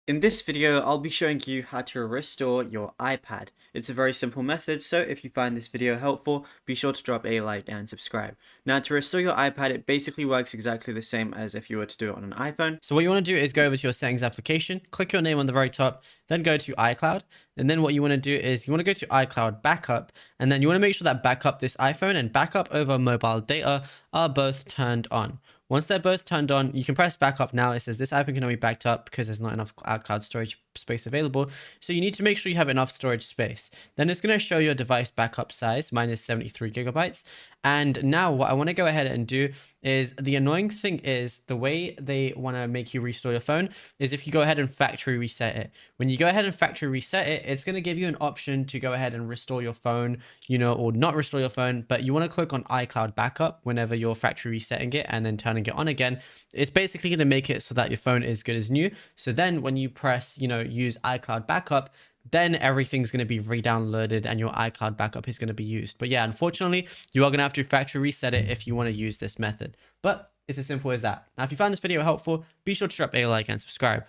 In this video, I'll be showing you how to restore your iPad. It's a very simple method, so if you find this video helpful, be sure to drop a like and subscribe. Now, to restore your iPad, it basically works exactly the same as if you were to do it on an iPhone. So what you want to do is go over to your settings application, click your name on the very top, then go to iCloud. And then what you want to do is you want to go to iCloud backup, and then you want to make sure that backup this iPhone and backup over mobile data are both turned on. Once they're both turned on, you can press backup now. It says this iPhone can only be backed up because there's not enough iCloud storage space available. So you need to make sure you have enough storage space. Then it's going to show your device backup size, mine is 73 gigabytes. And now what I want to go ahead and do is, the annoying thing is the way they want to make you restore your phone is if you go ahead and factory reset it. When you go ahead and factory reset it, it's going to give you an option to go ahead and restore your phone, or not restore your phone, but you want to click on iCloud backup whenever you're factory resetting it and then turning it on again. It's basically going to make it so that your phone is good as new. So then when you press, use iCloud backup, then everything's going to be re-downloaded and your iCloud backup is going to be used. But yeah, unfortunately, you are going to have to factory reset it if you want to use this method. But it's as simple as that. Now, if you found this video helpful, be sure to drop a like and subscribe.